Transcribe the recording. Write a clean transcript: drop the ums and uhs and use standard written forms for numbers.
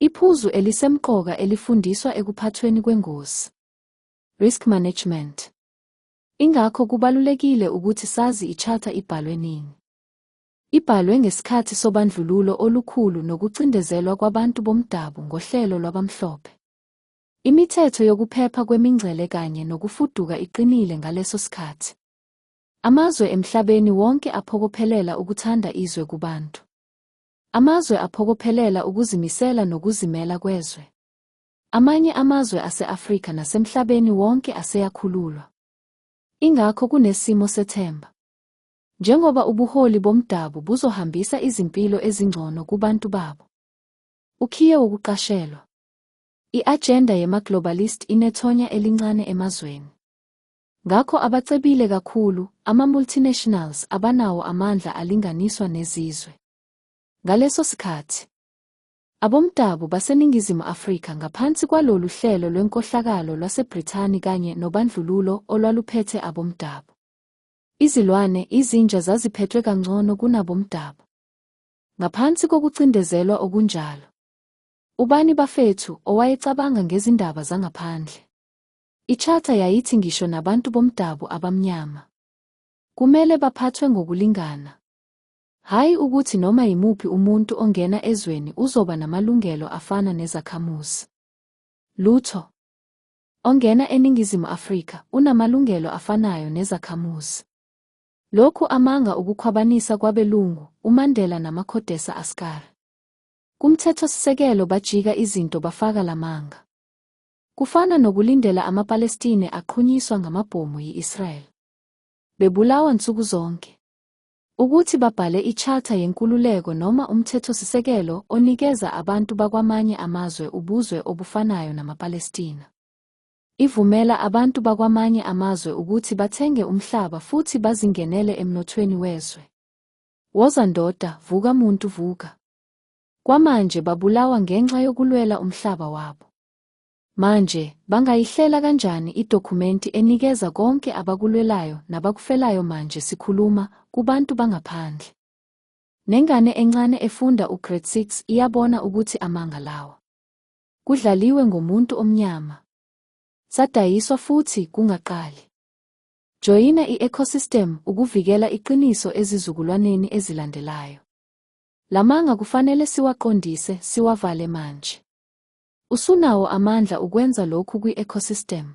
Iphuzu elisemqoka elifundiswa ekuphathweni kwengozi. Risk management. Ingakho kubalulekile ukuthi sazi i-charter ibhalwe nini. Ibhalwe ngesikhathi sobandlululo olukhulu nokucindezelwa kwabantu bomdabu ngohlelo lwabamhlophe. Imithetho yokuphepha kwemingcele kanye nokufuduka iqinile ngaleso sikhathi. Amazwe emhlabeni wonke aphokophelela ukuthanda izwe kubantu. Amazwe aphokophelela ukuzimisela nokuzimela kwezwe. Amanye amazwe ase-Afrika nasemhlabeni wonke aseyakhululwa. Ingakho kunesimo sethemba. Njengoba ubuholi bomdabu buzohambisa izimpilo ezingcono kubantu babo. Ukhiye wokuqashelwa. I-agenda yema-globalist inethonya elincane emazweni. Ngakho abacebile kakhulu, ama-multinationals abanawo amandla alinganiswa nezizwe. Ngaleso sikhathi, abomdabu baseNingizimu Afrika ngaphansi kwalolu hlelo lwenkohlakalo lwaseBrithani kanye nobandlululo olwaluphethe abomdabu. Izilwane, izinja zaziphethwe kangcono kunabomdabu. Ngaphansi kokucindezelwa okunjalo. Ubani bafethu owayecabanga ngezindaba zangaphandle. I-charter yayithi ngisho nabantu bomdabu abamnyama kumele baphathwe ngokulingana. Hayi ukuthi noma yimuphi umuntu ongena ezweni uzoba namalungelo afana nezakhamuzi. Lutho. Ongena eNingizimu Afrika unamalungelo afanayo nezakhamuzi. Lokhu amanga ukukhwabanisa kwabelungu, uMandela namakhodesa askari. Kumthethosisekelo bajika izinto bafaka lamanga. Kufana nokulindela amaPalestine aqhunyiswa ngamabhomu yi-Israel. Bebulawa nsuku zonke. Ukuthi babhale i-charter yenkululeko noma umthethosisekelo onikeza abantu bakwamanye amazwe ubuzwe obufanayo namaPalestina. Ivumela abantu bakwamanye amazwe ukuthi bathenge umhlaba futhi bazingenele emnothweni wezwe. Woza ndoda, vuka muntu vuka. Kwamanje babulawa ngenxa yokulwela umhlaba wabo. Manje, bangayihlela kanjani idokhumenti enikeza konke abakulwelayo nabakufelayo manje sikhuluma kubantu bangaphandle. Nengane encane efunda ugrade 6 iyabona ukuthi amanga lawa. Kudlaliwe ngomuntu omnyama. Sadayiswa futhi kungaqali. Joyina i-ecosystem ukuvikela iqiniso ezizukulwaneni ezilandelayo. Lamanga kufanele siwaqondise, siwavale manje. Usunawo amandla ukwenza lokhu kwi-ecosystem.